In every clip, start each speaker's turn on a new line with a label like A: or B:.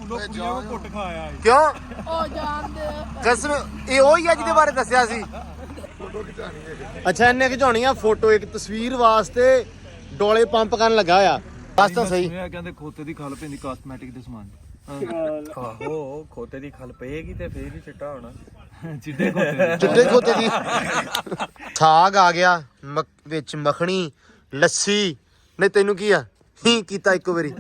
A: ਸਕੂਲੋਂ ਕੁੜੀਆਂ ਨੂੰ ਕੁੱਟ ਖਾਇਆ
B: ਕਿਉਂ
C: ਉਹ ਜਾਣਦੇ
B: ਕਸਮ ਇਹ ਉਹੀ ਆ ਜਿਹਦੇ ਬਾਰੇ ਦੱਸਿਆ ਸੀ। ਅੱਛਾ ਇਹਨੇ ਖਿਚਾਉਣੀ ਆ ਫੋਟੋ ਇੱਕ ਤਸਵੀਰ ਵਾਸਤੇ ਡੋਲੇ ਪੰਪ ਕਰਨ ਲੱਗਾ ਆ। ਬਸ ਤਾਂ ਸਹੀ
A: ਕਹਿੰਦੇ ਖੋਤੇ ਦੀ ਖਲ ਪੈਂਦੀ ਕਾਸਮੈਟਿਕ ਦੇ ਸਮਾਨ
D: ਆਹੋ ਖੋਤੇ ਦੀ ਖਲ ਪਏਗੀ ਤੇ ਫੇਰ ਹੀ ਚਿੱਟਾ ਹੋਣਾ।
A: ਚਿੱਟੇ ਖੋਤੇ
B: ਚਿੱਟੇ ਖੋਤੇ ਦੀ ਸਾਗ ਆ ਗਿਆ ਵਿੱਚ ਮੱਖਣੀ ਲੱਸੀ। ਨਹੀਂ ਤੈਨੂੰ ਕੀ ਆ ਹੀ ਕੀਤਾ ਇੱਕੋ ਵਾਰੀ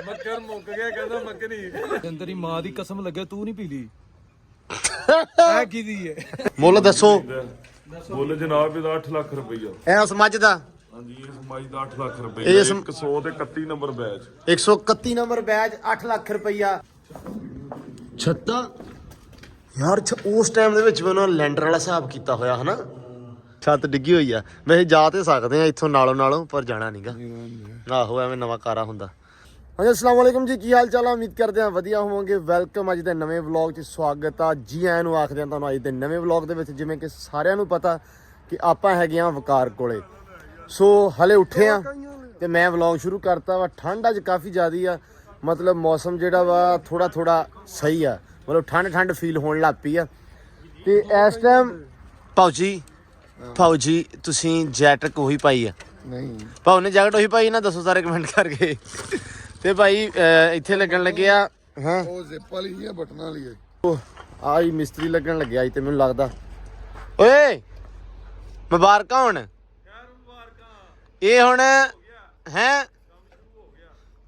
A: ਮੱਕਰ ਮੁੱਕ ਗਿਆ ਕਹਿੰਦਾ ਮੱਕਣੀ ਤੇਰੀ ਮਾਂ ਦੀ ਕਸਮ ਲੱਗਿਆ ਤੂੰ ਨਹੀਂ ਪੀ ਲਈ ਐ ਕਿਦੀ ਹੈ
B: ਮੁੱਲ ਦੱਸੋ।
E: ਬੋਲੇ ਜਨਾਬ ਇਹਦਾ 8 ਲੱਖ ਰੁਪਈਆ।
B: ਐ ਸਮਝ ਦਾ
E: ਹਾਂਜੀ ਇਸ ਮਾਈ ਦਾ 8 ਲੱਖ ਰੁਪਈਆ।
B: ਇਹ
E: 131 number batch
B: 131 number batch 8 lakh ਰੁਪਈਆ। ਛੱਤਾ ਯਾਰ ਉਸ ਟਾਈਮ ਦੇ ਵਿੱਚ ਵੀ ਉਹਨਾਂ ਲੈਂਡਰ ਵਾਲਾ ਹਿਸਾਬ ਕੀਤਾ ਹੋਇਆ ਹਨਾ। ਛੱਤ ਡਿੱਗੀ ਹੋਈ ਆ। ਵੈਸੇ ਜਾ ਤੇ ਸਕਦੇ ਆ ਇੱਥੋਂ ਨਾਲੋਂ ਪਰ ਜਾਣਾ ਨਹੀਂਗਾ। ਆਹੋ ਐਵੇਂ ਨਵਾਂ ਕਾਰਾ ਹੁੰਦਾ। ਹਾਂਜੀ ਅਸਲਾਮ ਵਾਲੇਕੁਮ ਜੀ, ਕੀ ਹਾਲ ਚਾਲ ਆ? ਉਮੀਦ ਕਰਦੇ ਆ ਵਧੀਆ ਹੋਵੋਗੇ। ਵੈਲਕਮ ਅੱਜ ਦੇ ਨਵੇਂ ਵਲੌਗ 'ਚ ਸਵਾਗਤ ਆ ਜੀ ਆਇਆਂ ਨੂੰ ਆਖਦੇ ਆ ਤੁਹਾਨੂੰ ਅੱਜ ਦੇ ਨਵੇਂ ਵਲੌਗ ਦੇ ਵਿੱਚ। ਜਿਵੇਂ ਕਿ ਸਾਰਿਆਂ ਨੂੰ ਪਤਾ ਕਿ ਆਪਾਂ ਹੈਗੇ ਆ ਵਕਾਰ ਕੋਲੇ। ਸੋ ਹਲੇ ਉੱਠੇ ਆ ਤੇ ਮੈਂ ਵਲੌਗ ਸ਼ੁਰੂ ਕਰਤਾ ਵਾ। ਠੰਡ ਅੱਜ ਕਾਫੀ ਜ਼ਿਆਦੀ ਆ, ਮਤਲਬ ਮੌਸਮ ਜਿਹੜਾ ਵਾ ਥੋੜਾ ਸਹੀ ਆ, ਮਤਲਬ ਠੰਡ ਫੀਲ ਹੋਣ ਲੱਗ ਪਈ ਆ। ਤੇ ਇਸ ਟਾਈਮ ਭਾਊ ਜੀ ਤੁਸੀਂ ਜੈਕਟ ਉਹੀ ਪਾਈ ਆ?
D: ਨਹੀਂ
B: ਭਾਊ ਨੇ ਜੈਕਟ ਉਹੀ ਪਾਈ ਨਾ, ਦੱਸੋ ਸਾਰੇ ਕਮੈਂਟ ਕਰਕੇ। ਤੇ ਭਾਈ ਇੱਥੇ ਲੱਗਣ ਲੱਗਿਆ ਹਾਂ
D: ਉਹ ਜ਼ਿਪ ਵਾਲੀ ਹੈ ਬਟਨਾਂ ਵਾਲੀ ਹੈ।
B: ਆਈ ਮਿਸਤਰੀ ਲੱਗਣ ਲੱਗਿਆ ਅੱਜ ਤੇ ਮੈਨੂੰ ਲੱਗਦਾ। ਓਏ ਮੁਬਾਰਕਾਂ ਹੁਣ ਇਹ ਹੁਣ ਹੈ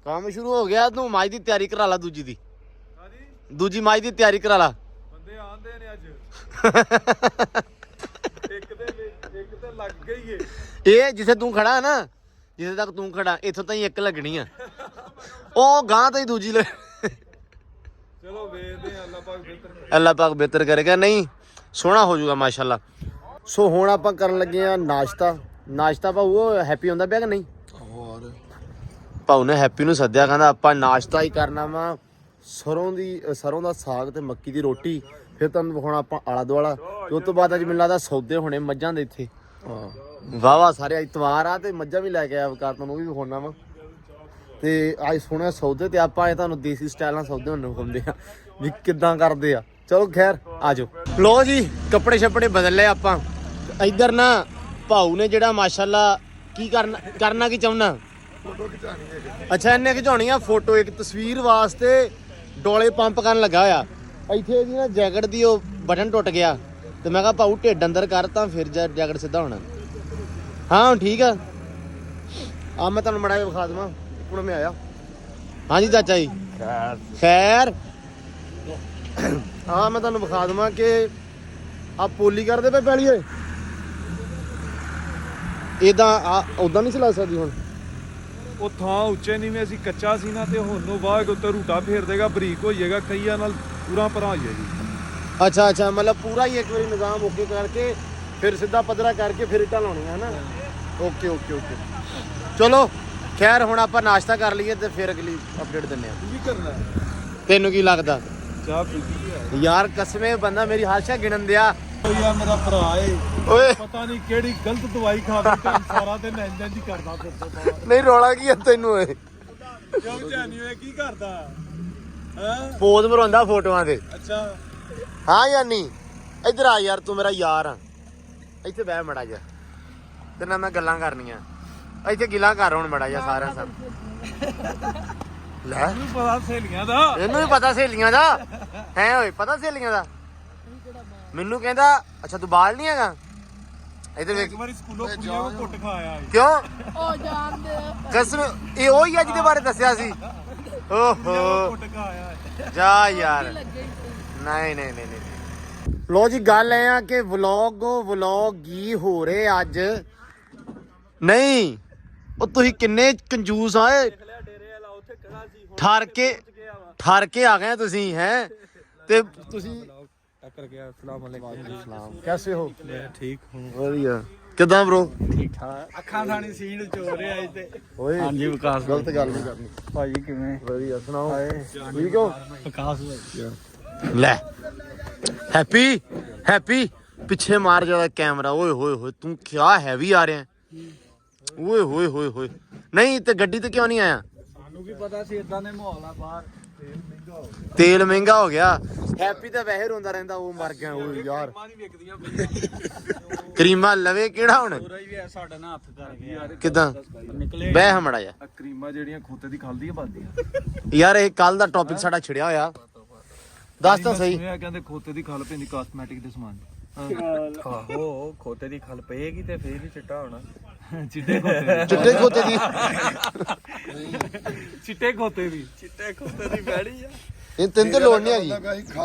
B: ਕੰਮ ਸ਼ੁਰੂ ਹੋ ਗਿਆ। ਤੂੰ ਮਾਈ ਦੀ ਤਿਆਰੀ ਕਰਾ ਲਾ, ਦੂਜੀ ਮਾਈ ਦੀ ਤਿਆਰੀ ਕਰਾ ਲਾ।
A: ਬੰਦੇ ਆਂਦੇ ਨੇ ਅੱਜ ਇੱਕ ਤੇ ਲੱਗ ਗਈ ਏ।
B: ਇਹ ਜਿੱਥੇ ਤੂੰ ਖੜਾ ਹੈ ਨਾ, ਜਿੱਥੇ ਤੱਕ ਤੂੰ ਖੜਾ ਇੱਥੋਂ ਤਾਈਂ ਇੱਕ ਲੱਗਣੀ ਆ। ਉਹ ਗਾਂ ਤਾਈਂ ਦੂਜੀ
A: ਚਲੋ ਵੇਖਦੇ ਆ
B: ਅੱਲਾਹ ਪਾਕ ਬਿਹਤਰ ਕਰੇਗਾ। ਨਹੀਂ ਸੋਹਣਾ ਹੋ ਜਾਊਗਾ ਮਾਸ਼ਾਅੱਲਾ। ਸੋ ਹੁਣ ਆਪਾਂ ਕਰਨ ਲੱਗੇ ਆ ਨਾਸ਼ਤਾ ਭਾਊ ਉਹ ਹੈਪੀ ਹੁੰਦਾ ਪਿਆ ਕਿ ਨਹੀਂ? ਭਾਊ ਨੇ ਹੈਪੀ ਨੂੰ ਸੱਦਿਆ, ਕਹਿੰਦਾ ਆਪਾਂ ਨਾਸ਼ਤਾ ਹੀ ਕਰਨਾ ਵਾ। ਸਰੋਂ ਦਾ ਸਾਗ ਤੇ ਮੱਕੀ ਦੀ ਰੋਟੀ। ਫਿਰ ਤੁਹਾਨੂੰ ਵਿਖਾਉਣਾ ਆਪਾਂ ਆਲਾ ਦੁਆਲਾ। ਤੇ ਉਸ ਤੋਂ ਬਾਅਦ ਅੱਜ ਮੈਨੂੰ ਲੱਗਦਾ ਸੌਦੇ ਹੋਣੇ ਮੱਝਾਂ ਦੇ ਇੱਥੇ। ਵਾਹ ਸਾਰੇ ਇਤਵਾਰ ਆ ਤੇ ਮੱਝਾਂ ਵੀ ਲੈ ਕੇ ਆਇਆ ਵਕਾਰ, ਤੁਹਾਨੂੰ ਉਹ ਵੀ ਵਿਖਾਉਣਾ ਵਾ। ਤੇ ਅੱਜ ਸੋਹਣੇ ਸੌਦੇ ਤੇ ਆਪਾਂ ਤੁਹਾਨੂੰ ਦੇਸੀ ਸਟਾਈਲ ਨਾਲ ਸੌਦੇ ਹੁਣ ਵਿਖਾਉਂਦੇ ਆ ਵੀ ਕਿੱਦਾਂ ਕਰਦੇ ਆ। ਚਲੋ ਖੈਰ ਆ ਜਾਓ। ਲੋ ਜੀ ਕੱਪੜੇ ਛੱਪੜੇ ਬਦਲ ਲਏ ਆਪਾਂ। ਇੱਧਰ ਨਾ ਭਾਊ ਨੇ ਜਿਹੜਾ ਮਾਸ਼ਾਅੱਲਾ ਕੀ ਕਰਨਾ ਕੀ ਚਾਹੁੰਨਾ? ਅੱਛਾ ਇਹਨੇ ਖਿਚਾਉਣੀ ਆ ਫੋਟੋ ਇੱਕ ਤਸਵੀਰ ਵਾਸਤੇ ਡੋਲੇ ਪੰਪ ਕਰਨ ਲੱਗਾ ਆ। ਇੱਥੇ ਇਹਦੀ ਨਾ ਜੈਕਟ ਦੀ ਉਹ ਬਟਨ ਟੁੱਟ ਗਿਆ ਤੇ ਮੈਂ ਕਿਹਾ ਭਾਊ ਢਿੱਡ ਅੰਦਰ ਕਰ ਤਾਂ ਫਿਰ ਜੈਕਟ ਸਿੱਧਾ ਹੋਣਾ। ਹਾਂ ਹੁਣ ਠੀਕ ਆ। ਆ ਮੈਂ ਤੁਹਾਨੂੰ ਮੜਾ ਜਿਹਾ ਵਿਖਾ ਦੇਵਾਂ। ਹੁਣ ਮੈਂ ਆਇਆ। ਹਾਂਜੀ ਚਾਚਾ ਜੀ ਖੈਰ। ਹਾਂ ਮੈਂ ਤੁਹਾਨੂੰ ਵਿਖਾ ਦੇਵਾਂ ਕਿ ਆ ਪੋਲੀ ਕਰਦੇ ਪਏ ਪੈਲੀ ਓਏ। ਇਦਾਂ ਉਦਾਂ ਨਹੀਂ ਚਲਾ ਸਕਦੀ ਹੁਣ।
A: ਉਹ ਥਾਂ ਉੱਚੇ ਨੀਵੇਂ ਅਸੀਂ ਕੱਚਾ ਸੀ ਨਾ, ਤੇ ਹੁਣ ਨੂੰ ਬਾਅਦ ਉੱਤੇ ਰੂਟਾ ਫੇਰ ਦੇਗਾ, ਬਰੀਕ ਹੋ ਜਾਏਗਾ, ਕਈਆਂ ਨਾਲ ਪੂਰਾ ਭਰਾ ਜਾਏਗੀ।
B: ਅੱਛਾ ਮਤਲਬ ਪੂਰਾ ਹੀ ਇੱਕ ਵਾਰੀ ਨਿਜ਼ਾਮ ਓਕੇ ਕਰਕੇ ਫਿਰ ਸਿੱਧਾ ਪੱਧਰਾ ਕਰਕੇ ਫਿਰ ਇੱਟਾਂ ਲਾਉਣੀਆਂ ਹਨਾ। ਓਕੇ ਚਲੋ ਖੈਰ ਹੁਣ ਆਪਾਂ ਨਾਸ਼ਤਾ ਕਰ ਲਈਏ ਤੇ ਫਿਰ ਅਗਲੀ ਅਪਡੇਟ ਦਿੰਨੇ ਆ।
A: ਕੀ ਕਰਨਾ
B: ਤੈਨੂੰ ਕੀ ਲੱਗਦਾ?
A: ਚਾਹ ਪੀਤੀ ਹੈ
B: ਯਾਰ ਕਸਮੇ ਬੰਦਾ ਮੇਰੀ ਹਾਸ਼ਾ ਗਿਣਨ ਦਿਆ।
A: ਯਾਰ ਮੇਰਾ ਭਰਾ ਏ,
B: ਓਏ
A: ਪਤਾ ਨਹੀਂ ਕਿਹੜੀ ਗਲਤ ਦਵਾਈ ਖਾ ਕੇ ਸਾਰਾ ਦਿਨ ਇੰਜ ਹੀ ਕਰਦਾ ਫਿਰਦਾ।
B: ਨਹੀਂ ਰੌਲਾ ਕੀ ਆ ਤੈਨੂੰ ਓਏ?
A: ਕਿਉਂ ਜਾਨੀ ਹੋਇਆ ਕੀ ਕਰਦਾ ਹੈ?
B: ਪੋਜ਼ ਮਰਾਉਂਦਾ ਫੋਟੋਆਂ ਦੇ।
A: ਅੱਛਾ
B: ਹਾਂ ਯਾਨੀ ਇੱਧਰ ਆ ਯਾਰ, ਤੂੰ ਮੇਰਾ ਯਾਰ ਆ। ਇੱਥੇ ਬਹਿ ਮੜਾ ਜਾ, ਤੇ ਨਾ ਮੈਂ ਗੱਲਾਂ ਕਰਨੀਆਂ। ਇੱਥੇ ਗਿਲਾ ਕਰ ਹੁਣ ਮੜਾ ਜਾ ਸਾਰਿਆਂ ਸਾਹਮਣੇ। ਲੈ
A: ਮੈਨੂੰ ਪਤਾ ਸਹੇਲੀਆਂ ਦਾ।
B: ਇਹਨੂੰ ਵੀ ਪਤਾ ਸਹੇਲੀਆਂ ਦਾ ਹੈ ਓਏ? ਪਤਾ ਸਹੇਲੀਆਂ ਦਾ? ਮੈਨੂੰ ਕਹਿੰਦਾ ਅੱਛਾ ਤੂੰ ਬਾਲ ਨਹੀਂ ਹੈਗਾ। ਇੱਧਰ ਵੇਖ।
A: ਇੱਕ ਵਾਰੀ ਸਕੂਲੋਂ ਕੁੜੀਆਂ ਨੂੰ ਕੁੱਟ ਖਾਇਆ ਏ।
B: ਕਿਉਂ
C: ਉਹ ਜਾਣਦੇ
B: ਕਸਮ ਇਹ ਉਹੀ ਆ ਜਿਹਦੇ ਬਾਰੇ ਦੱਸਿਆ ਸੀ। ਓਹੋ
A: ਕੁੱਟ ਖਾਇਆ ਏ।
B: ਜਾ ਯਾਰ। ਨਹੀਂ ਲੋ ਜੀ ਗੱਲ ਐ ਆ ਕਿ ਵਲੌਗ ਹੀ ਹੋ ਰਹੇ ਅੱਜ। ਨਹੀਂ ਉਹ ਤੁਸੀਂ ਕਿੰਨੇ ਕੰਜੂਸ ਆਏ। ਠਰ ਕੇ ਆ ਗਏ ਤੁਸੀਂ ਹੈ। ਤੇ ਤੁਸੀਂ
A: ਟੱਕਰ ਗਿਆ। अस्सलाम वालेकुम।
B: कैसे हो?
A: मैं ठीक हूं।
B: ਵਧੀਆ ਕਿਦਾਂ bro?
A: ठीक ठाक। ਅੱਖਾਂ ਥਾਣੀ ਸੀਨ ਚੋ ਰਿਹਾ ਅੱਜ ਤੇ।
B: ਓਏ
A: ਹਾਂਜੀ ਵਿਕਾਸ
B: ਗਲਤ ਗੱਲ ਨਹੀਂ ਕਰਨੀ
A: ਭਾਜੀ ਕਿਵੇਂ?
B: ਵਧੀਆ ਸੁਣਾਓ ਠੀਕ ਹੋ?
A: ਵਿਕਾਸ ਭਾਈ
B: ਲੈ ਹੈਪੀ ਪਿੱਛੇ ਮਾਰ ਜਿਆਦਾ ਕੈਮਰਾ। ਓਏ ਹੋਏ ਤੂੰ ਕਿਆ ਹੈਵੀ ਆ ਰਿਹਾ। ਓਏ ਹੋਏ ਨਹੀਂ ਤੇ ਗੱਡੀ ਤੇ ਕਿਉਂ ਨਹੀਂ ਆਇਆ?
D: ਸਾਨੂੰ ਕੀ ਪਤਾ ਸੀ ਇਦਾਂ ਦੇ ਮਾਹੌਲ ਆ ਬਾਹਰ।
B: ਤੇਲ ਮਹਿੰਗਾ ਹੋ ਗਿਆ। ਹੈਪੀ ਤਾਂ ਵੈਸੇ ਰੋਂਦਾ ਰਹਿੰਦਾ, ਉਹ ਮਰ ਗਿਆ ਉਹ ਯਾਰ।
D: ਨਹੀਂ ਵਿਕਦੀਆਂ ਪਈਆਂ
B: ਕਰੀਮਾ ਲਵੇ ਕਿਹੜਾ ਹੁਣ
D: ਪੂਰਾ ਹੀ ਸਾਡਾ ਨਾ ਹੱਥ ਕਰ ਗਿਆ
B: ਕਿਦਾਂ
D: ਨਿਕਲੇ
B: ਬਹਿ ਹਮੜਾ ਜਾ
A: ਕਰੀਮਾਂ ਜਿਹੜੀਆਂ ਖੋਤੇ ਦੀ ਖਲਦੀਆਂ ਬਣਦੀਆਂ।
B: ਯਾਰ। ਇਹ ਕੱਲ ਦਾ ਟੌਪਿਕ ਸਾਡਾ ਛਿੜਿਆ ਹੋਇਆ, ਦੱਸ ਤਾਂ ਸਹੀ।
A: ਸੁਣਿਆ ਕਹਿੰਦੇ ਖੋਤੇ ਦੀ ਖਲ ਪੈਂਦੀ ਕਾਸਮੈਟਿਕ ਦੇ ਸਮਾਨ।
D: ਆਹੋ ਖੋਤੇ ਦੀ ਖਲ ਪਏਗੀ ਤੇ ਫੇਰ ਹੀ ਚਿੱਟਾ ਹੋਣਾ।
A: ਚਿੱਟੇ ਖੋਤੇ
B: ਚਿੱਟੇ ਖੋਤੇ ਦੀ
A: ਚਿੱਟੇ ਖੋਤੇ ਦੀ
D: ਚਿੱਟੇ ਖੋਤੇ ਦੀ ਬੈੜੀ ਆ।
B: ਇਹ ਤੈਨੂੰ ਤੇ ਲੋੜ ਨਹੀਂ ਹੈਗੀ।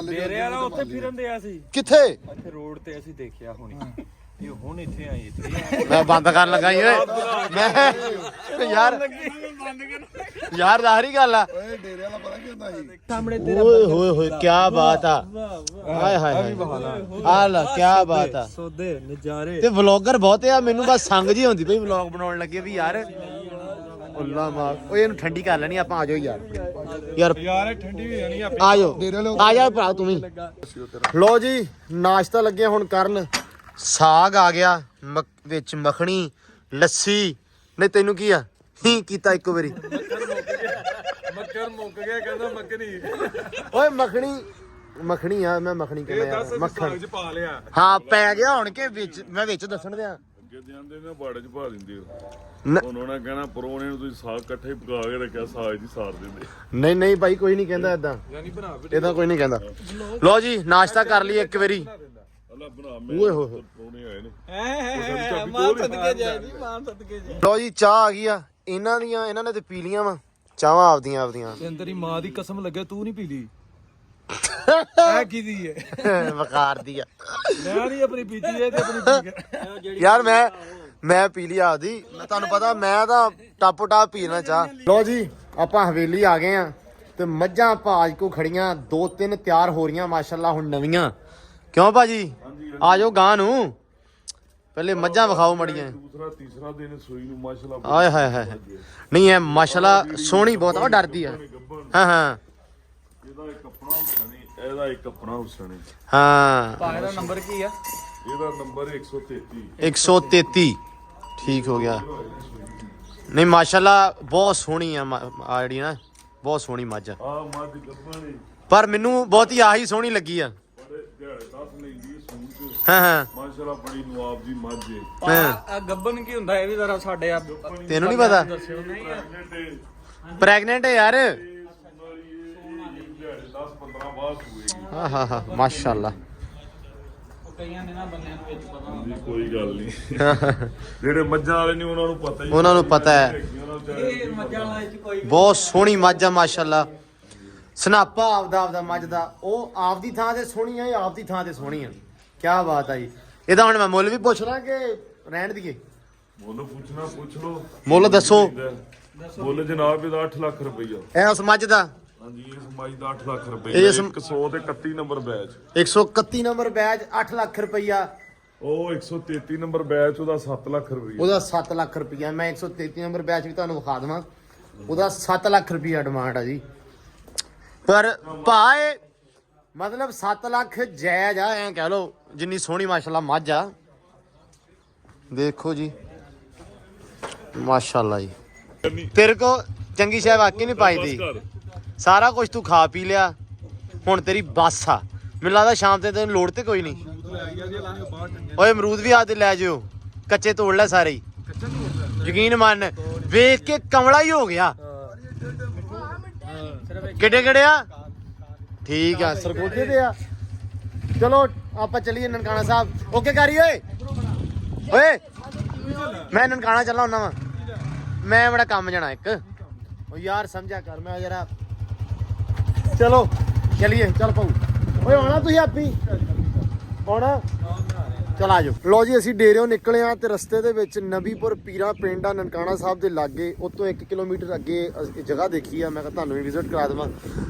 D: ਮੇਰੇ ਵਾਲਾ ਉੱਥੇ ਫਿਰਨ ਦਿਆ ਸੀ
B: ਕਿੱਥੇ?
D: ਇੱਥੇ ਰੋਡ ਤੇ ਅਸੀਂ ਦੇਖਿਆ ਹੁਣੀ। ਇਹ ਹੁਣ ਇੱਥੇ ਆਏ ਇੱਥੇ
B: ਮੈਂ ਬੰਦ ਕਰਨ ਲੱਗਾ ਈ ਓਏ। ਮੈਂ ਯਾਰ ਜ਼ਾਹਰੀ ਗੱਲ ਆ। ਓਏ ਹੋਏ ਹੋਏ ਕੀ ਬਾਤ ਆ। ਹਾਏ ਹਾਏ ਹਾਏ ਆ ਲੈ ਕੀ ਬਾਤ ਆ।
D: ਸੌਦੇ ਨਜ਼ਾਰੇ
B: ਤੇ ਵਲੌਗਰ ਬਹੁਤੇ ਆ, ਮੈਨੂੰ ਬਸ ਸੰਗ ਜੀ ਹੁੰਦੀ ਪਈ ਵਲੌਗ ਬਣਾਉਣ ਲੱਗੇ ਵੀ ਯਾਰ ਅੱਲਾ ਮਾਰ। ਓਏ ਇਹਨੂੰ ਠੰਡੀ ਕਰ ਲੈਣੀ ਆਪਾਂ। ਆ ਜਾਓ ਯਾਰ
A: ਯਾਰ ਠੰਡੀ ਹੋ ਜਾਣੀ ਆਪੇ।
B: ਆ ਜਾਓ ਆ ਜਾ ਭਰਾ ਤੂੰ ਵੀ। ਲੋ ਜੀ ਨਾਸ਼ਤਾ ਲੱਗੇ ਹੁਣ ਕਰਨ। ਸਾਗ ਆ ਗਿਆ ਵਿੱਚ ਮੱਖਣੀ ਲੱਸੀ। ਨਹੀਂ ਤੈਨੂੰ ਕੀ ਆ ਹੀ ਕੀਤਾ ਇੱਕੋ ਵਾਰੀ।
A: ਮੱਕਰ ਮੁੱਕ ਗਿਆ ਕਹਿੰਦਾ ਮੱਕਣੀ।
B: ਓਏ ਮੱਖਣੀ ਆ। ਮੈਂ ਮੱਖਣੀ ਕਹਿੰਦਾ ਯਾਰ ਮੱਖਣ।
A: ਸਾਗ ਚ ਪਾ ਲਿਆ।
B: ਹਾਂ ਪੈ ਗਿਆ ਹੁਣ ਕੇ ਵਿੱਚ। ਮੈਂ ਵਿੱਚ ਦੱਸਣ ਦਿਆਂ
E: ਅੱਗੇ ਜਾਂਦੇ ਨੇ ਬਾੜੇ ਚ ਪਾ ਦਿੰਦੇ
B: ਨ-
E: ਉਹਨਾਂ ਨੇ ਕਹਿਣਾ ਪਰੋਣੇ ਨੂੰ ਤੁਸੀਂ ਸਾਗ ਇਕੱਠੇ ਹੀ ਪਕਾ ਕੇ ਰੱਖਿਆ, ਸਾਗ ਦੀ ਸਾਰ ਦਿੰਦੇ।
B: ਨਹੀਂ ਨਹੀਂ ਭਾਈ ਕੋਈ ਨਹੀਂ ਕਹਿੰਦਾ ਏਦਾਂ।
A: ਯਾਨੀ ਬਣਾ
B: ਏਦਾਂ ਕੋਈ ਨਹੀਂ ਕਹਿੰਦਾ। ਲੋ ਜੀ ਨਾਸ਼ਤਾ ਕਰ ਲਈ ਇੱਕ ਵਾਰੀ।
E: ਅੱਲਾ ਬਣਾ
B: ਓਏ ਹੋਏ ਹੋਏ।
E: ਪਰੋਣੇ ਆਏ ਨੇ।
D: ਮਾਂ ਸਦਕੇ ਜਾਏ ਜੀ ਮਾਂ ਸਦਕੇ ਜਾਏ।
B: ਲੋ ਜੀ ਚਾਹ ਆ ਗਈ ਆ ਇਹਨਾਂ ਨੇ ਤੇ ਪੀ ਲੀਆਂ ਵਾ ਚਾਹਾਂ ਆਪਦੀਆਂ।
A: ਤੈਨੂੰ ਤੇਰੀ ਮਾਂ ਦੀ ਕਸਮ ਲੱਗੇ ਤੂੰ ਨਹੀਂ ਪੀ ਲਈ। ਇਹ ਕਿਹਦੀ ਹੈ?
B: ਵਕਾਰ ਦੀ ਆ
A: ਮੈਂ ਨਹੀਂ ਆਪਣੀ ਪੀਤੀ ਹੈ ਤੇ ਆਪਣੀ ਪੀ ਕੇ।
B: ਯਾਰ ਮੈਂ ਪੀ ਲਈ ਆਪਦੀ। ਮੈਂ ਤੁਹਾਨੂੰ ਪਤਾ ਮੈਂ ਤਾਂ ਟਾਪੋ ਟਾਪ ਪੀਣਾ ਚਾਹ। ਲੋ ਜੀ ਆਪਾਂ ਹਵੇਲੀ ਆ ਗਏ ਆ ਤੇ ਮੱਝਾਂ ਭਾਜ ਕੋ ਖੜੀਆਂ 2-3 ਤਿਆਰ ਹੋ ਰਹੀਆਂ ਮਾਸ਼ਾਅੱਲਾ ਹੁਣ ਨਵੀਆਂ। ਕਿਉਂ ਭਾਜੀ ਆ ਜਾਓ ਗਾਂ ਨੂੰ। ਪਹਿਲੇ ਮੱਝਾਂ ਵਿਖਾਓ ਮੜੀਆਂ।
E: ਦੂਸਰਾ ਤੀਸਰਾ ਦਿਨ ਸੂਈ ਨੂੰ ਮਾਸ਼ਾਅੱਲਾ
B: ਆਏ ਹਾਏ ਹਾਏ। ਨਹੀਂ ਐ ਮਾਸ਼ਾਅੱਲਾ ਸੋਹਣੀ ਬਹੁਤ ਆ। ਉਹ ਡਰਦੀ ਆ। ਹਾਂ ਹਾਂ
E: ਇਹਦਾ ਇੱਕ ਆਪਣਾ ਹੁਸਨ ਇਹਦਾ ਇੱਕ ਆਪਣਾ ਹੁਸਨ
B: ਹਾਂ।
D: ਭਾਵੇਂ ਦਾ ਨੰਬਰ ਕੀ ਆ?
E: ਇਹਦਾ ਨੰਬਰ 133।
B: 133 ਠੀਕ ਹੋ ਗਿਆ। ਨਹੀਂ ਮਾਸ਼ਾਅੱਲਾ ਬਹੁਤ ਸੋਹਣੀ ਆ ਆ ਜਿਹੜੀ ਨਾ ਬਹੁਤ ਸੋਹਣੀ ਮੱਝ ਆ।
E: ਆ ਮੱਝ ਗੱਭਣ ਨੇ
B: ਪਰ ਮੈਨੂੰ ਬਹੁਤੀ ਆਹੀ ਸੋਹਣੀ ਲੱਗੀ ਆ।
E: ਬੜੇ ਦਿਹਾੜੇ 10 ਲੈਂਦੀ ਸੂਟ।
B: ਹਾਂ ਹਾਂ
E: ਮਾਸ਼ਾਅੱਲਾ ਬੜੀ ਨਵਾਬ ਦੀ ਮੱਝ ਏ।
B: ਹਾਂ।
D: ਆ ਗੱਬਨ ਕੀ ਹੁੰਦਾ ਇਹ ਵੀ ਜ਼ਰਾ ਸਾਡੇ ਆ
B: ਤੈਨੂੰ ਨਹੀਂ ਪਤਾ?
D: ਦੱਸਿਓ ਨਹੀਂ ਆ।
B: ਪ੍ਰੈਗਨੈਂਟ ਹੈ ਯਾਰ।
E: ਦਿਹਾੜੇ 10-15 ਬਾਅਦ ਹੋਏਗੀ।
B: ਹਾਂ ਹਾਂ ਹਾਂ ਮਾਸ਼ਾਅੱਲਾ।
D: ਕਈਆਂ ਨੇ ਨਾ ਬੰਦਿਆਂ ਨੂੰ ਵਿੱਚ ਪਤਾ
E: ਜੀ ਕੋਈ ਗੱਲ ਨਹੀਂ। ਜਿਹੜੇ ਮੱਝਾਂ ਵਾਲੇ ਨੇ ਉਹਨਾਂ ਨੂੰ ਪਤਾ ਹੀ।
B: ਉਹਨਾਂ ਨੂੰ ਪਤਾ ਹੈ।
D: ਇਹ ਮੱਝਾਂ ਵਾਲੇ ਚ ਕੋਈ
B: ਬਹੁਤ ਸੋਹਣੀ ਮੱਝ ਆ ਮਾਸ਼ਾਅੱਲਾ। ਸਨਾਪਾ ਆਪਦਾ ਮੱਝ ਦਾ। ਉਹ ਆਪਦੀ ਥਾਂ ਤੇ ਸੋਹਣੀ ਆ, ਇਹ ਆਪਦੀ ਥਾਂ ਤੇ ਸੋਹਣੀ ਆ। ਕੀ ਬਾਤ ਆ ਜੀ। ਇਹਦਾ ਹੁਣ ਮੈਂ ਮੁੱਲ ਵੀ ਪੁੱਛ ਲਾਂ ਕਿ ਰਹਿਣ ਦੀਏ?
E: ਮੁੱਲ ਪੁੱਛਣਾ ਪੁੱਛ ਲੋ।
B: ਮੁੱਲ ਦੱਸੋ।
E: ਮੁੱਲ ਜਨਾਬ ਇਹਦਾ 8 ਲੱਖ ਰੁਪਈਆ।
B: ਇਸ ਮੱਝ ਦਾ
E: ਹਾਂਜੀ ਇਸ ਮੱਝ ਦਾ 8 ਲੱਖ ਰੁਪਈਆ।
B: ਇਸ-
E: 131 number batch.
B: 131 number batch 8 lakh ਰੁਪਈਆ।
E: ਉਹ 133 ਨੰਬਰ ਬੈਚ ਉਹਦਾ 7 ਲੱਖ ਰੁਪਈਆ।
B: ਉਹਦਾ 7 ਲੱਖ ਰੁਪਈਆ। ਮੈਂ 133 ਨੰਬਰ ਬੈਚ ਵੀ ਤੁਹਾਨੂੰ ਵਿਖਾ ਦੇਵਾਂ। ਉਹਦਾ 7 ਲੱਖ ਰੁਪਈਆ ਡਿਮਾਂਡ ਆ ਜੀ। ਪਰ ਭਾਏ ਮਤਲਬ 7 ਲੱਖ ਜਾਇਜ਼ ਆ ਐਂ ਕਹਿ ਲਓ। ਜਿੰਨੀ ਸੋਹਣੀ ਮਾਸ਼ਾਅੱਲਾ ਮੱਝ ਆ। ਦੇਖੋ ਜੀ ਮਾਸ਼ਾਅੱਲਾ ਜੀ। ਤੇਰੇ ਕੋ ਚੰਗੀ ਸ਼ੈ ਵਾਕਈ ਨਹੀਂ ਪਾਈ ਦੀ। ਸਾਰਾ ਕੁਝ ਤੂੰ ਖਾ ਪੀ ਲਿਆ। ਹੁਣ ਤੇਰੀ ਬੱਸ ਆ। ਮੈਨੂੰ ਲੱਗਦਾ ਸ਼ਾਮ ਤੇ ਤੈਨੂੰ ਲੋੜ ਤੇ ਕੋਈ ਨਹੀਂ। ਓਏ ਅਮਰੂਦ ਵੀ ਆ ਤੇ ਲੈ ਜਿਓ। ਕੱਚੇ ਤੋੜ ਲੈ ਸਾਰੇ ਹੀ। ਯਕੀਨ ਮੰਨ ਵੇਖ ਕੇ ਕਮਲਾ ਹੀ ਹੋ ਗਿਆ। ਕਿਹੜੇ ਆ? ਠੀਕ ਆ ਸਰਗੋਧੇ ਦੇ ਆ। ਚਲੋ ਆਪਾਂ ਚੱਲੀਏ ਨਨਕਾਣਾ ਸਾਹਿਬ। ਓਕੇ ਕਰੀ ਓਏ ਮੈਂ ਨਨਕਾਣਾ ਚੱਲਾ ਹੁੰਦਾ ਵਾ। ਮੈਂ ਬੜਾ ਕੰਮ ਜਾਣਾ ਇੱਕ। ਓ ਯਾਰ ਸਮਝਿਆ ਕਰ। ਮੈਂ ਜਰਾ ਚਲੋ ਚੱਲੀਏ। ਚੱਲ ਪਾਉ ਓਏ ਆਉਣਾ ਤੁਸੀਂ ਆਪੀ ਆਉਣਾ। ਚਲ ਆ ਜਾਓ। ਲੋ ਜੀ ਅਸੀਂ ਡੇਰਿਓਂ ਨਿਕਲੇ ਆ ਤੇ ਰਸਤੇ ਦੇ ਵਿੱਚ ਨਬੀਪੁਰ ਪੀਰਾ ਪਿੰਡ ਆ ਨਨਕਾਣਾ ਸਾਹਿਬ ਦੇ ਲਾਗੇ। ਉਤੋਂ 1 ਕਿਲੋਮੀਟਰ ਅੱਗੇ ਜਗ੍ਹਾ ਦੇਖੀ ਆ। ਮੈਂ ਕਿਹਾ ਤੁਹਾਨੂੰ ਵੀ ਵਿਜ਼ਿਟ ਕਰਾ ਦੇਵਾਂ।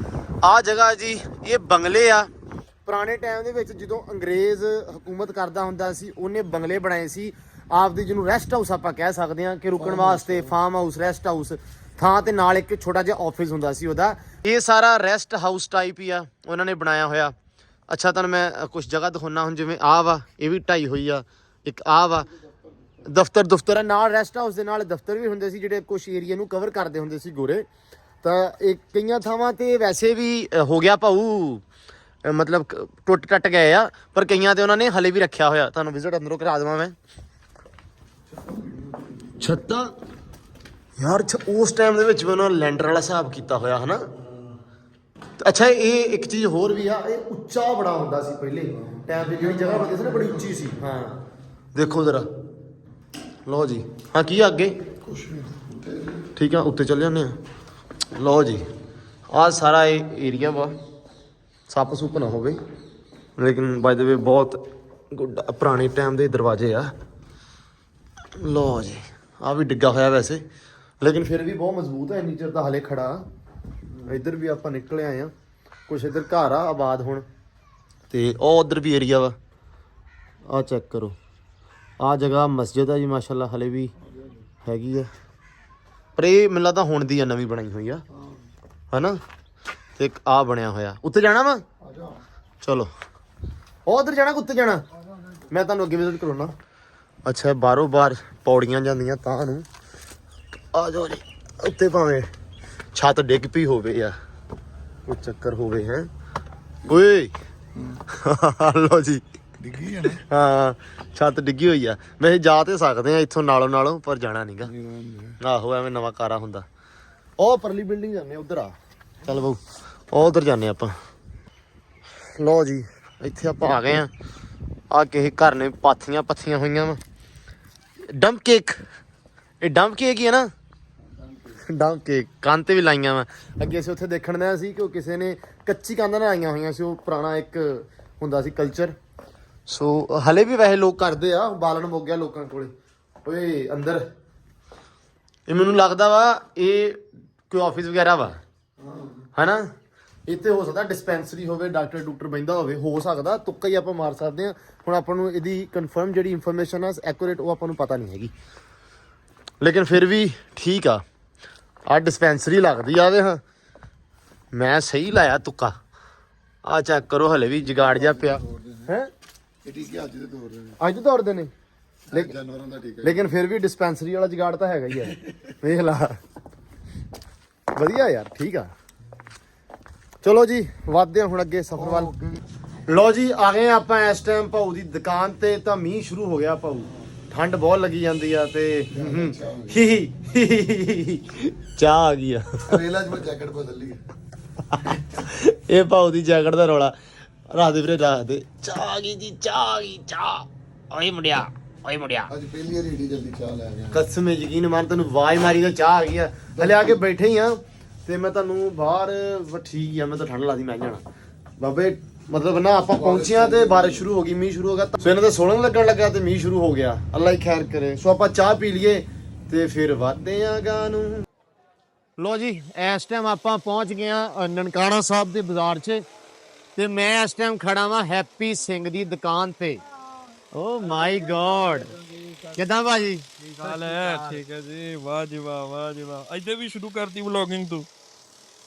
B: ਆ ਜਗ੍ਹਾ ਜੀ ਇਹ ਬੰਗਲੇ ਆ। ਪੁਰਾਣੇ ਟਾਈਮ ਦੇ ਵਿੱਚ ਜਦੋਂ ਅੰਗਰੇਜ਼ ਹਕੂਮਤ ਕਰਦਾ ਹੁੰਦਾ ਸੀ ਉਹਨੇ ਬੰਗਲੇ ਬਣਾਏ ਸੀ ਆਪਦੀ, ਜਿਹਨੂੰ ਰੈਸਟ ਹਾਊਸ ਆਪਾਂ ਕਹਿ ਸਕਦੇ ਹਾਂ ਕਿ ਰੁਕਣ ਵਾਸਤੇ। ਫਾਰਮ ਹਾਊਸ, ਰੈਸਟ ਹਾਊਸ ਥਾਂ ਤੇ ਨਾਲ ਇੱਕ ਛੋਟਾ ਜਿਹਾ ਆਫਿਸ ਹੁੰਦਾ ਸੀ ਉਹਦਾ। ਇਹ ਸਾਰਾ ਰੈਸਟ ਹਾਊਸ ਟਾਈਪ ਹੀ ਆ ਉਹਨਾਂ ਨੇ ਬਣਾਇਆ ਹੋਇਆ। ਅੱਛਾ ਤੁਹਾਨੂੰ ਮੈਂ ਕੁਝ ਜਗ੍ਹਾ ਦਿਖਾਉਣਾ। ਹੁਣ ਜਿਵੇਂ ਆਹ ਵਾ ਇਹ ਵੀ ਢਾਈ ਹੋਈ ਆ। ਇੱਕ ਆਹ ਵਾ ਦਫ਼ਤਰ ਆ ਨਾਲ। ਰੈਸਟ ਹਾਊਸ ਦੇ ਨਾਲ ਦਫ਼ਤਰ ਵੀ ਹੁੰਦੇ ਸੀ ਜਿਹੜੇ ਕੁਝ ਏਰੀਆ ਨੂੰ ਕਵਰ ਕਰਦੇ ਹੁੰਦੇ ਸੀ ਗੋਰੇ। ਤਾਂ ਇਹ ਕਈਆਂ ਥਾਵਾਂ ਤੇ ਵੈਸੇ ਵੀ ਹੋ ਗਿਆ ਭਾਊ, ਮਤਲਬ ਟੁੱਟ ਟੱਟ ਗਏ ਆ, ਪਰ ਕਈਆਂ ਤੇ ਉਹਨਾਂ ਨੇ ਹਲੇ ਵੀ ਰੱਖਿਆ ਹੋਇਆ। ਤੁਹਾਨੂੰ ਵਿਜ਼ਿਟ ਅੰਦਰੋਂ ਕਰਾ ਦੇਵਾਂ ਮੈਂ। ਛੱਤਾਂ ਯਾਰ ਉਸ ਟਾਈਮ ਦੇ ਵਿੱਚ ਵੀ ਉਹਨਾਂ ਲੈਂਟਰ ਵਾਲਾ ਹਿਸਾਬ ਕੀਤਾ ਹੋਇਆ ਹਨਾ। ਅੱਛਾ ਇਹ ਇੱਕ ਚੀਜ਼ ਹੋਰ ਵੀ ਆ, ਇਹ ਉੱਚਾ ਬੜਾ ਹੁੰਦਾ ਸੀ ਪਹਿਲੇ ਟਾਈਮ ਤੇ, ਜਿਹੜੀ ਜਗ੍ਹਾ ਬੰਦੀ ਸੀ ਨਾ ਬੜੀ ਉੱਚੀ ਸੀ। ਹਾਂ ਦੇਖੋ ਜ਼ਰਾ, ਲਓ ਜੀ। ਹਾਂ ਕੀ ਆ ਅੱਗੇ? ਠੀਕ ਆ, ਉੱਤੇ ਚੱਲ ਜਾਂਦੇ ਆ। ਲਓ ਜੀ, ਆਹ ਸਾਰਾ ਇਹ ਏਰੀਆ ਵਾ, ਸੱਪ ਸੁੱਪ ਨਾ ਹੋਵੇ, ਲੇਕਿਨ ਬਾਏ ਦ ਵੇ ਬਹੁਤ ਗੁੱਡ ਪੁਰਾਣੇ ਟਾਈਮ ਦੇ ਦਰਵਾਜ਼ੇ ਆ। ਲਓ ਜੀ, ਆ ਵੀ ਡਿੱਗਾ ਹੋਇਆ ਵੈਸੇ, ਲੇਕਿਨ ਫਿਰ ਵੀ ਬਹੁਤ ਮਜ਼ਬੂਤ ਹੈ, ਇੰਨੀ ਚਿਰ ਤਾਂ ਹਲੇ ਖੜਾ। ਇੱਧਰ ਵੀ ਆਪਾਂ ਨਿਕਲ ਆਏ ਆ, ਕੁਛ ਇੱਧਰ ਘਰ ਆ ਆਬਾਦ ਹੁਣ, ਤੇ ਉਹ ਉੱਧਰ ਵੀ ਏਰੀਆ ਵਾ। ਆਹ ਚੈੱਕ ਕਰੋ, ਆਹ ਜਗ੍ਹਾ ਮਸਜਿਦ ਆ ਜੀ, ਮਾਸ਼ਾਅੱਲਾ ਹਲੇ ਵੀ ਹੈਗੀ ਆ, ਪਰ ਇਹ ਮੈਨੂੰ ਲੱਗਦਾ ਹੁਣ ਦੀ ਆ, ਨਵੀਂ ਬਣਾਈ ਹੋਈ ਆ ਹਨਾ। ਤੇ ਇੱਕ ਆ ਬਣਿਆ ਹੋਇਆ। ਉੱਤੇ ਜਾਣਾ ਵਾ? ਚਲੋ ਉਹ ਉੱਧਰ ਜਾਣਾ ਕਿ ਉੱਤੇ ਜਾਣਾ? ਮੈਂ ਤੁਹਾਨੂੰ ਅੱਗੇ ਵਿਜ਼ਿਟ ਕਰਾਉਣਾ। ਅੱਛਾ ਬਾਹਰੋਂ ਬਾਹਰ ਪੌੜੀਆਂ ਜਾਂਦੀਆਂ ਤਾਂ ਨੂੰ, ਆ ਜਾਓ ਜੀ ਉੱਤੇ, ਭਾਵੇਂ ਛੱਤ ਡਿੱਗ ਪਈ ਹੋਵੇ ਜਾਂ ਕੋਈ ਚੱਕਰ ਹੋਵੇ ਹੈ। ਓਏ ਲਓ ਜੀ,
A: ਡਿੱਗੀ ਹੈ ਨਾ?
B: ਹਾਂ ਛੱਤ ਡਿੱਗੀ ਹੋਈ ਆ। ਵੈਸੇ ਜਾ ਤੇ ਸਕਦੇ ਆ ਇੱਥੋਂ ਨਾਲੋਂ, ਪਰ ਜਾਣਾ ਨਹੀਂਗਾ। ਆਹੋ ਐਵੇਂ ਨਵਾਂ ਕਾਰਾ ਹੁੰਦਾ। ਉਹ ਪਰਲੀ ਬਿਲਡਿੰਗ ਜਾਂਦੇ ਉਧਰ ਆ, ਚੱਲ ਬਾਊ ਉਹ ਉਧਰ ਜਾਂਦੇ ਆਪਾਂ। ਲਓ ਜੀ ਇੱਥੇ ਆਪਾਂ ਆ ਗਏ ਆ। ਆ ਕਿਸੇ ਘਰ ਨੇ ਪਾਥੀਆਂ ਪੱਥੀਆਂ ਹੋਈਆਂ ਵਾ। ਡੰਪ ਕੇਕ, ਇਹ ਡੰਪ ਕੇਕ ਹੀ ਹੈ ਨਾ? ਡੰਪ ਕੇਕ ਕੰਨ ਤੇ ਵੀ ਲਾਈਆਂ ਵਾ। ਅੱਗੇ ਅਸੀਂ ਉੱਥੇ ਦੇਖਣ ਦਿਆ ਸੀ ਕਿ ਉਹ ਕਿਸੇ ਨੇ ਕੱਚੀ ਕੰਧ ਨਾਲ ਆਈਆਂ ਹੋਈਆਂ ਸੀ, ਉਹ ਪੁਰਾਣਾ ਇੱਕ ਹੁੰਦਾ ਸੀ ਕਲਚਰ। ਸੋ ਹਲੇ ਵੀ ਵੈਸੇ ਲੋਕ ਕਰਦੇ ਆ, ਬਾਲਣ ਮੁੱਕ ਗਿਆ ਲੋਕਾਂ ਕੋਲੇ। ਓਏ ਅੰਦਰ ਇਹ ਮੈਨੂੰ ਲੱਗਦਾ ਵਾ ਇਹ ਕੋਈ ਆਫਿਸ ਵਗੈਰਾ ਵਾ ਹਨਾ। ਇੱਥੇ ਹੋ ਸਕਦਾ ਡਿਸਪੈਂਸਰੀ ਹੋਵੇ, ਡਾਕਟਰ ਡੂਕਟਰ ਬਹਿੰਦਾ ਹੋਵੇ, ਹੋ ਸਕਦਾ, ਤੁੱਕਾ ਹੀ ਆਪਾਂ ਮਾਰ ਸਕਦੇ ਹਾਂ। ਹੁਣ ਆਪਾਂ ਨੂੰ ਇਹਦੀ ਕਨਫਰਮ ਜਿਹੜੀ ਇਨਫੋਰਮੇਸ਼ਨ ਆ ਐਕੂਰੇਟ, ਉਹ ਆਪਾਂ ਨੂੰ ਪਤਾ ਨਹੀਂ ਹੈਗੀ, ਲੇਕਿਨ ਫਿਰ ਵੀ ਠੀਕ ਆ। ਆਹ ਡਿਸਪੈਂਸਰੀ ਲੱਗਦੀ ਆ। ਹਾਂ ਮੈਂ ਸਹੀ ਲਾਇਆ ਤੁੱਕਾ। ਆਹ ਚੈੱਕ ਕਰੋ, ਹਲੇ ਵੀ ਜਗਾੜ ਜਿਹਾ ਪਿਆ ਹੈ। ਅੱਜ ਦੌੜਦੇ ਨੇ, ਲੇਕਿਨ ਫਿਰ ਵੀ ਡਿਸਪੈਂਸਰੀ ਵਾਲਾ ਜਗਾੜ ਤਾਂ ਹੈਗਾ ਹੀ ਆ। ਵੇਖ ਲਾ, ਵਧੀਆ ਯਾਰ, ਠੀਕ ਆ। ਚਲੋ ਜੀ ਵੱਧਦੇ ਹਾਂ ਹੁਣ ਅੱਗੇ ਸਫ਼ਰ ਵੱਲ। ਲਓ ਜੀ ਆ ਗਏ ਆਪਾਂ ਇਸ ਟਾਈਮ ਭਾਊ ਦੀ ਦੁਕਾਨ ਤੇ। ਤਾਂ ਮੀਂਹ ਸ਼ੁਰੂ ਹੋ ਗਿਆ ਭਾਊ, ਠੰਡ ਬਹੁਤ ਲੱਗੀ ਜਾਂਦੀ ਆ ਤੇ ਚਾਹ ਆ ਗਈ ਆ।
A: ਜੈਕਟ ਬਦਲ ਲਈ।
B: ਇਹ ਭਾਊ ਦੀ ਜੈਕਟ ਦਾ ਰੌਲਾ। ਰੱਖ ਦੇ ਵੀਰੇ, ਰੱਖ ਦੇ। ਚਾਹ ਆ ਗਈ ਜੀ, ਚਾਹ ਆ ਗਈ, ਚਾਹ। ਓਏ ਮੁੰਡਿਆ, ਓਏ ਮੁੰਡਿਆ,
A: ਅੱਜ ਪਹਿਲੀ ਵਾਰੀ ਏਡੀ ਜਲਦੀ ਚਾਹ ਲੈ ਗਿਆ।
B: ਕਸਮ ਯਕੀਨ ਮੰਨ, ਤੈਨੂੰ ਆਵਾਜ਼ ਮਾਰੀ ਤਾਂ ਚਾਹ ਆ ਗਈ ਆ। ਹਲੇ ਆ ਕੇ ਬੈਠੇ ਹੀ ਆ ਤੇ ਮੈਂ ਤੁਹਾਨੂੰ ਬਾਹਰ ਠੀਕ ਆ, ਮੈਂ ਤਾਂ ਠੰਡ ਲੱਗਦੀ, ਮੈਂ ਜਾਣਾ ਬਾਬੇ। ਮਤਲਬ ਨਾ ਆਪਾਂ ਪਹੁੰਚਿਆ ਤੇ ਬਾਰਿਸ਼ ਸ਼ੁਰੂ ਹੋ ਗਈ, ਮੀਂਹ ਸ਼ੁਰੂ ਹੋ ਗਿਆ। ਸੋ ਇਹਨਾਂ ਦਾ ਸੋਲਣ ਲੱਗਣ ਲੱਗਾ ਤੇ ਮੀਂਹ ਸ਼ੁਰੂ ਹੋ ਗਿਆ। ਅੱਲਾ ਹੀ ਖੈਰ ਕਰੇ। ਸੋ ਆਪਾਂ ਚਾਹ ਪੀ ਲਈਏ ਤੇ ਫਿਰ ਵੱਧਦੇ ਆ ਗਾਂ ਨੂੰ। ਲੋ ਜੀ ਇਸ ਟਾਈਮ ਆਪਾਂ ਪਹੁੰਚ ਗਏ ਆ ਨਨਕਾਣਾ ਸਾਹਿਬ ਦੇ ਬਾਜ਼ਾਰ 'ਚ, ਤੇ ਮੈਂ ਇਸ ਟਾਈਮ ਖੜਾ ਵਾਂ ਹੈਪੀ ਸਿੰਘ ਦੀ ਦੁਕਾਨ ਤੇ। ਓ ਮਾਈ ਗॉड, ਕਿਦਾਂ ਭਾਜੀ?
D: ਹਾਲ ਹੈ? ਠੀਕ ਹੈ ਜੀ, ਵਾਹ ਜੀ ਵਾਹ, ਵਾਹ ਜੀ ਵਾਹ। ਇੱਥੇ ਵੀ ਸ਼ੁਰੂ ਕਰਤੀ ਵਲੌਗਿੰਗ ਤੂੰ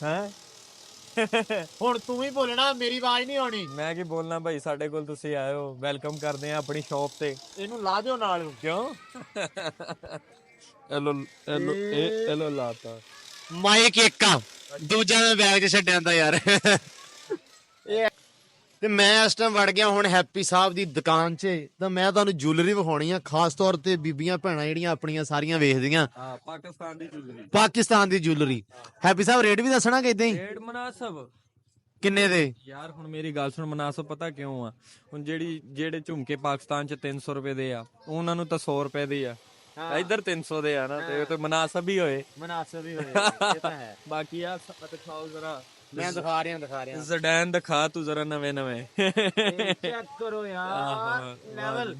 D: ਹੈ?
B: ਹੁਣ ਤੂੰ ਹੀ ਬੋਲਣਾ, ਮੇਰੀ ਆਵਾਜ਼ ਨਹੀਂ ਆਉਣੀ।
D: ਮੈਂ ਕੀ ਬੋਲਣਾ ਭਾਈ, ਸਾਡੇ ਕੋਲ ਤੁਸੀਂ ਆਏ ਹੋ, ਵੈਲਕਮ ਕਰਦੇ ਆ ਆਪਣੀ ਸ਼ਾਪ ਤੇ।
B: ਇਹਨੂੰ ਲਾ ਦਿਓ ਨਾਲ।
D: ਕਿਉਂ? ਐਲੋ ਲਾਤਾ
B: ਮਾਈਕ ਇੱਕ ਆ, ਦੂਜਾ ਮੈਂ ਬੈਗ 'ਚ ਛੱਡਿਆ ਹੁੰਦਾ ਯਾਰ। ਤੇ ਮੈਂ ਇਸ ਟਾਈਮ ਵੜ ਗਿਆ ਹੁਣ ਹੈਪੀ ਸਾਹਿਬ ਦੀ ਦੁਕਾਨ 'ਚ। ਤਾਂ ਮੈਂ ਤੁਹਾਨੂੰ ਜੁਐਲਰੀ ਵਿਖਾਉਣੀ ਆ, ਖਾਸ ਤੌਰ ਤੇ ਬੀਬੀਆਂ ਭੈਣਾਂ ਜਿਹੜੀਆਂ ਆਪਣੀਆਂ ਸਾਰੀਆਂ ਵੇਖਦੀਆਂ।
D: ਹਾਂ, ਪਾਕਿਸਤਾਨ ਦੀ ਜੁਐਲਰੀ।
B: ਪਾਕਿਸਤਾਨ ਦੀ ਜੁਐਲਰੀ। ਹੈਪੀ ਸਾਹਿਬ ਰੇਟ ਵੀ ਦੱਸਣਾ ਕਿ ਇਦਾਂ ਹੀ?
D: ਰੇਟ ਮੁਨਾਸਬ
B: ਕਿੰਨੇ ਦੇ?
D: ਯਾਰ ਹੁਣ ਮੇਰੀ ਗੱਲ ਸੁਣ, ਮੁਨਾਸਬ ਪਤਾ ਕਿਉਂ ਆ? ਹੁਣ ਜਿਹੜੇ ਝੁਮਕੇ ਪਾਕਿਸਤਾਨ 'ਚ 300 ਰੁਪਏ ਦੇ ਆ, ਉਹਨਾਂ ਨੂੰ ਤਾਂ 100 ਰੁਪਏ ਦੇ ਆ, ਇੱਧਰ 300 ਦੇ ਆ ਨਾ, ਤੇ ਉਹ ਤਾਂ ਮੁਨਾਸਬ ਹੀ ਹੋਏ।
B: ਮੁਨਾਸਬ ਹੀ ਹੋਏ, ਇਹ ਤਾਂ ਹੈ।
D: ਬਾਕੀ ਆ ਦਿਖਾਓ ਜਰਾ,
B: ਮੈਂ ਦਿਖਾ ਰਿਹਾ।
D: ਜ਼ਡੈਨ ਦਿਖਾ ਤੂੰ ਜਰਾ, ਨਵੇਂ
B: ਚੈੱਕ ਕਰੋ ਯਾਰ ਲੈਵਲ।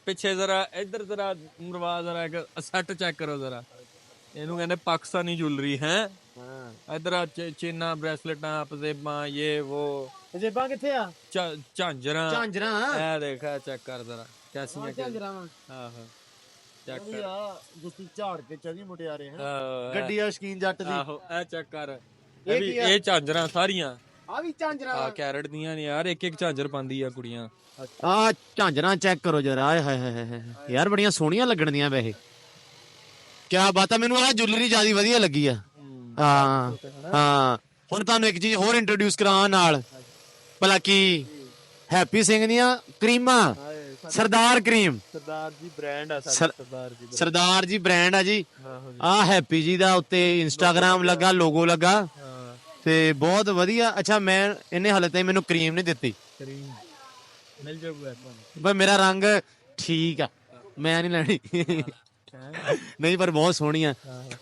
D: ਪਿੱਛੇ ਜਰਾ, ਇੱਧਰ ਜਰਾ ਮਰਵਾ, ਜਰਾ ਇੱਕ ਸੈੱਟ ਚੈੱਕ ਕਰੋ ਜਰਾ। ਇਹਨੂੰ ਕਹਿੰਦੇ ਪਾਕਿਸਤਾਨੀ ਜੁਐਲਰੀ ਹੈ। ਇੱਧਰ ਚੇਨਾ, ਬ੍ਰੈਸਲੇਟਾਂ, ਪਜੇਬਾਂ, ਇਹ ਉਹ।
B: ਜੇਬਾਂ ਕਿੱਥੇ ਆ?
D: ਝਾਂਜਰਾਂ। ਇਹ ਦੇਖ, ਚੈੱਕ ਕਰ ਜਰਾ ਕੈਸੀਆਂ
B: ਝਾਂਜਰਾਂ।
D: ਆਹੋ ਚੈੱਕ ਕਰ
B: ਜੁੱਤੀ ਝਾੜ ਕੇ ਚਲੀ ਮੁਟਿਆਰੇ ਹੈ,
D: ਆਹੋ
B: ਗੱਡੀ ਆ ਸ਼ਕੀਨ ਜੱਟ ਦੀ।
D: ਆਹੋ ਇਹ ਚੈੱਕ ਕਰ, ਇਹ ਝਾਂਜਰਾਂ ਸਾਰੀਆਂ
B: ਆ ਵੀ ਝਾਂਜਰਾਂ
D: ਆ ਕੈਰਟ ਦੀਆਂ ਨੇ ਯਾਰ, ਇੱਕ ਝਾਂਜਰ ਪਾਉਂਦੀ ਆ ਕੁੜੀਆਂ।
B: ਆ ਝਾਂਜਰਾਂ ਚੈੱਕ ਕਰੋ ਜਰਾ। ਆਏ ਹਾਏ ਹਾਏ ਯਾਰ, ਬੜੀਆਂ ਸੋਹਣੀਆਂ ਲੱਗਣਦੀਆਂ ਵੈਸੇ। ਕਿਆ ਬਾਤ ਆ, ਮੈਨੂੰ ਆ ਜੁਐਲਰੀ ਜਿਆਦਾ ਵਧੀਆ ਲੱਗੀ ਆ। ਹਾਂ ਹਾਂ ਹੁਣ ਤੁਹਾਨੂੰ ਇੱਕ ਚੀਜ਼ ਹੋਰ ਇੰਟਰੋਡਿਊਸ ਕਰਾਂ ਨਾਲ ਭਲਾ ਕੀ ਹੈਪੀ ਸਿੰਘ ਦੀਆਂ ਕਰੀਮਾਂ ਸਰਦਾਰ ਕਰੀਮ
D: ਸਰਦਾਰ ਜੀ ਬ੍ਰਾਂਡ ਆ
B: ਸਰਦਾਰ ਜੀ ਬ੍ਰਾਂਡ ਆ ਜੀ ਆ ਹੈਪੀ ਜੀ ਦਾ ਉੱਤੇ ਇੰਸਟਾਗ੍ਰਾਮ ਲੱਗਾ ਲੋਗੋ ਲੱਗਾ ਤੇ ਬਹੁਤ ਵਧੀਆ ਅੱਛਾ ਮੈਂ ਇਹਨੇ ਹਾਲੇ ਤਾਈਂ ਮੈਨੂੰ ਕਰੀਮ ਨਹੀਂ ਦਿੱਤੀ
D: ਕਰੀਮ ਮਿਲ ਜਾਊਗਾ ਤੁਹਾਨੂੰ
B: ਬਈ ਮੇਰਾ ਰੰਗ ਠੀਕ ਆ ਮੈਂ ਨਹੀਂ ਲੈਣੀ ਨਹੀਂ ਪਰ ਬਹੁਤ ਸੋਹਣੀ ਆ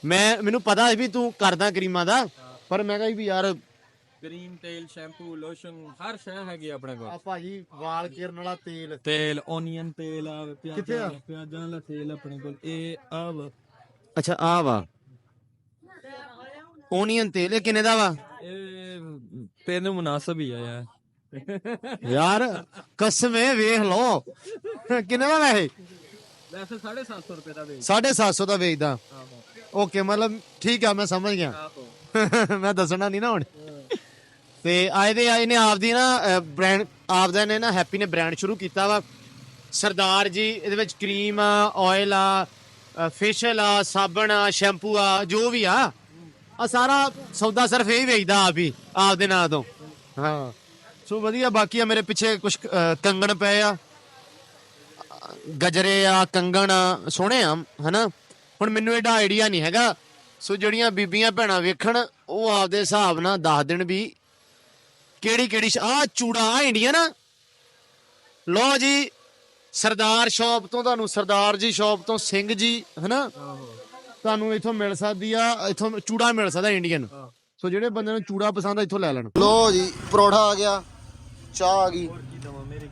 B: ਮੈਨੂੰ ਪਤਾ ਸੀ ਵੀ ਤੂੰ ਕਰਦਾ ਕਰੀਮਾਂ ਦਾ ਪਰ ਮੈਂ ਕਿਹਾ ਵੀ ਯਾਰ
D: ਕਰੀਮ ਤੇਲ ਸ਼ੈਂਪੂ ਲੋਸ਼ਨ ਹਰ ਸ਼ੈ ਹੈਗੀ ਆਪਣੇ ਕੋਲ
B: ਆ ਭਾਜੀ ਵਾਲ ਕਿਰਨ ਵਾਲਾ
D: ਤੇਲ ਓਨੀਅਨ ਤੇਲ ਆ
B: ਕਿੱਥੇ ਆ?
D: ਪਿਆਜ਼ਾਂ ਵਾਲਾ ਤੇਲ ਆਪਣੇ ਕੋਲ ਇਹ ਆ ਵਾ
B: ਅੱਛਾ ਆ ਵਾ ਓਨੀਅਨ ਤੇਲ ਇਹ ਕਿੰਨੇ ਦਾ ਵਾ
D: ਇਹ ਤੇਲ ਨੂੰ ਮੁਨਾਸਬ ਹੀ ਆ ਯਾਰ
B: ਯਾਰ ਕਸਮੇ ਵੇਖ ਲੋ ਕਿੰਨੇ ਦਾ ਵੈਸੇ
D: ਵੈਸੇ 750 ਰੁਪਏ ਦਾ ਵੇਚ
B: 750 ਦਾ ਵੇਚਦਾ ਓਕੇ ਮਤਲਬ ਠੀਕ ਆ ਮੈਂ ਸਮਝ ਗਿਆ ਮੈਂ ਦੱਸਣਾ ਨਹੀਂ ਨਾ ਹੁਣ ਤੇ ਇਹਨੇ ਆਪਦੀ ਨਾ ਬ੍ਰਾਂਡ ਆਪਦਾ ਨੇ ਨਾ ਹੈਪੀ ਨੇ ਬ੍ਰਾਂਡ ਸ਼ੁਰੂ ਕੀਤਾ ਵਾ ਸਰਦਾਰ ਜੀ ਇਹਦੇ ਵਿੱਚ ਕਰੀਮ ਆ ਆਇਲ ਆ ਫੇਸ਼ੀਅਲ ਆ ਸਾਬਣ ਆ ਸ਼ੈਂਪੂ ਆ ਜੋ ਵੀ ਆ ਸਾਰਾ ਸੌਦਾ ਸਿਰਫ ਇਹ ਵੇਚਦਾ ਆਪ ਹੀ ਆਪਦੇ ਨਾਂ ਤੋਂ ਹਾਂ ਸੋ ਵਧੀਆ ਬਾਕੀ ਆ ਮੇਰੇ ਪਿੱਛੇ ਕੁਝ ਕੰਗਣ ਪਏ ਆ ਗਜਰੇ ਆ ਕੰਗਣ ਸੋਹਣੇ ਆ ਹਨਾ ਹੁਣ ਮੈਨੂੰ ਇਹਦਾ ਆਈਡੀਆ ਨਹੀਂ ਹੈਗਾ ਸੋ ਜਿਹੜੀਆਂ ਬੀਬੀਆਂ ਭੈਣਾਂ ਵੇਖਣ ਉਹ ਆਪਦੇ ਹਿਸਾਬ ਨਾਲ ਦੱਸ ਦੇਣ ਵੀ ਕਿਹੜੀ ਆ ਚੂੜਾ ਆ ਇੰਡੀਅਨ ਆ ਲੋ ਜੀ ਸਰਦਾਰ ਸ਼ਾਪ ਤੋਂ ਤੁਹਾਨੂੰ ਸਰਦਾਰ ਜੀ ਸ਼ਾਪ ਤੋਂ ਸਿੰਘ ਜੀ ਹਨਾ ਤੁਹਾਨੂੰ ਇੱਥੋਂ ਮਿਲ ਸਕਦੀ ਆ ਇੱਥੋਂ ਚੂੜਾ ਮਿਲ ਸਕਦਾ ਇੰਡੀਅਨ ਸੋ ਜਿਹੜੇ ਬੰਦੇ ਨੂੰ ਚੂੜਾ ਪਸੰਦ ਆ ਇੱਥੋਂ ਲੈ ਲੈਣ ਲੋ ਜੀ ਪਰੌਠਾ ਆ ਗਿਆ ਚਾਹ ਆ ਗਈ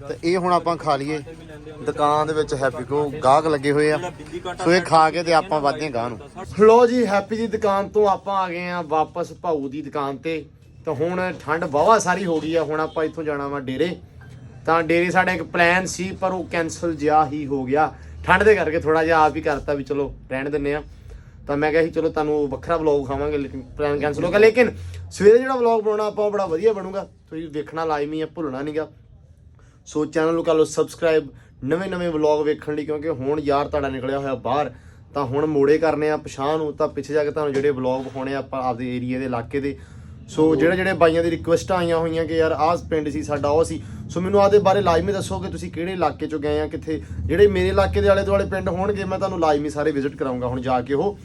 B: ਤੇ ਇਹ ਹੁਣ ਆਪਾਂ ਖਾ ਲਈਏ ਦੁਕਾਨ ਦੇ ਵਿੱਚ ਹੈਪੀ ਕੋ ਗਾਹਕ ਲੱਗੇ ਹੋਏ ਆ ਸੋ ਇਹ ਖਾ ਕੇ ਤੇ ਆਪਾਂ ਵੱਧਦੇ ਗਾਹ ਨੂੰ ਲੋ ਜੀ ਹੈਪੀ ਦੀ ਦੁਕਾਨ ਤੋਂ ਆਪਾਂ ਆ ਗਏ ਆ ਵਾਪਸ ਭਾਊ ਦੀ ਦੁਕਾਨ ਤੇ ਤਾਂ ਹੁਣ ਠੰਡ ਵਾਹਵਾ ਸਾਰੀ ਹੋ ਗਈ ਆ ਹੁਣ ਆਪਾਂ ਇੱਥੋਂ ਜਾਣਾ ਵਾ ਡੇਰੇ ਤਾਂ ਡੇਰੇ ਸਾਡਾ ਇੱਕ ਪਲਾਨ ਸੀ ਪਰ ਉਹ ਕੈਨਸਲ ਜਿਹਾ ਹੀ ਹੋ ਗਿਆ ਠੰਡ ਦੇ ਕਰਕੇ ਥੋੜਾ ਜਿਹਾ ਆਪ ਹੀ ਕਰਤਾ ਵੀ ਚਲੋ ਰਹਿਣ ਦਿੰਨੇ ਆ ਤਾਂ ਮੈਂ ਕਿਹਾ ਸੀ ਚਲੋ ਤੁਹਾਨੂੰ ਵੱਖਰਾ ਵਲੌਗ ਖਾਵਾਂਗੇ ਲੇਕਿਨ ਪਲਾਨ ਕੈਨਸਲ ਹੋ ਗਿਆ ਲੇਕਿਨ ਸਵੇਰੇ ਜਿਹੜਾ ਵਲੌਗ ਬਣਾਉਣਾ ਆਪਾਂ ਉਹ ਬੜਾ ਵਧੀਆ ਬਣੂਗਾ ਤੁਸੀਂ ਦੇਖਣਾ ਲਾਜ਼ਮੀ ਆ ਭੁੱਲਣਾ ਨਹੀਂਗਾ ਸੋ ਚੈਨਲ ਨੂੰ ਕਰ ਲਓ ਸਬਸਕ੍ਰਾਈਬ ਨਵੇਂ ਵਲੌਗ ਵੇਖਣ ਲਈ ਕਿਉਂਕਿ ਹੁਣ ਯਾਰ ਤੁਹਾਡਾ ਨਿਕਲਿਆ ਹੋਇਆ ਬਾਹਰ ਤਾਂ ਹੁਣ ਮੋੜੇ ਕਰਨੇ ਆ ਪਛਾਣ ਨੂੰ ਤਾਂ ਪਿੱਛੇ ਜਾ ਕੇ ਤੁਹਾਨੂੰ ਜਿਹੜੇ ਵਲੌਗ ਵਿਖਾਉਣੇ ਆਪਾਂ ਆਪਦੇ ਏਰੀਏ ਦੇ ਇਲਾਕੇ ਦੇ ਸੋ ਜਿਹੜੇ ਬਾਈਆਂ ਦੀ ਰਿਕੁਐਸਟਾਂ ਆਈਆਂ ਹੋਈਆਂ ਕਿ ਯਾਰ ਆਹ ਪਿੰਡ ਸੀ ਸਾਡਾ ਉਹ ਸੀ ਸੋ ਮੈਨੂੰ ਆਦੇ ਬਾਰੇ ਲਾਜ਼ਮੀ ਦੱਸੋ ਕਿ ਤੁਸੀਂ ਕਿਹੜੇ ਇਲਾਕੇ ਚੋਂ ਗਏ ਆ ਕਿੱਥੇ ਜਿਹੜੇ ਮੇਰੇ ਇਲਾਕੇ ਦੇ ਆਲੇ ਦੁਆਲੇ ਪਿੰਡ ਹੋਣਗੇ ਮੈਂ ਤੁਹਾਨੂੰ ਲਾਜ਼ਮੀ ਸਾਰੇ ਵਿਜ਼ਿਟ ਕਰਾਉਂਗਾ ਹੁਣ ਜਾ ਕੇ ਉਹ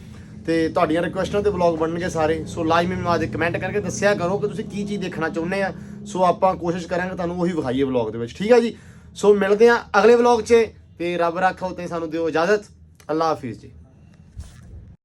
B: ਤੇ ਤੁਹਾਡੀਆਂ ਰਿਕੁਐਸਟਾਂ ਤੇ ਵਲੌਗ ਬਣਨਗੇ ਸਾਰੇ ਸੋ ਲਾਜ਼ਮੀ ਮੈਨੂੰ ਆਦੇ ਕਮੈਂਟ ਕਰਕੇ ਦੱਸਿਆ ਕਰੋ ਕਿ ਤੁਸੀਂ ਕੀ ਚੀਜ਼ ਦੇਖਣਾ ਚਾਹੁੰਦੇ ਆ ਸੋ ਆਪਾਂ ਕੋਸ਼ਿਸ਼ ਕਰਾਂਗੇ ਤੁਹਾਨੂੰ ਉਹੀ ਵਿਖਾਈਏ ਵਲੌਗ ਦੇ ਵਿੱਚ ਠੀਕ ਆ ਜੀ ਸੋ ਮਿਲਦੇ ਆ ਅਗਲੇ ਵਲੌਗ 'ਚ ਤੇ ਰੱਬ ਰੱਖੋ ਤੇ ਸਾਨੂੰ ਦਿਓ ਇਜਾਜ਼ਤ ਅੱਲਾ ਹਾਫਿਜ਼ ਜੀ।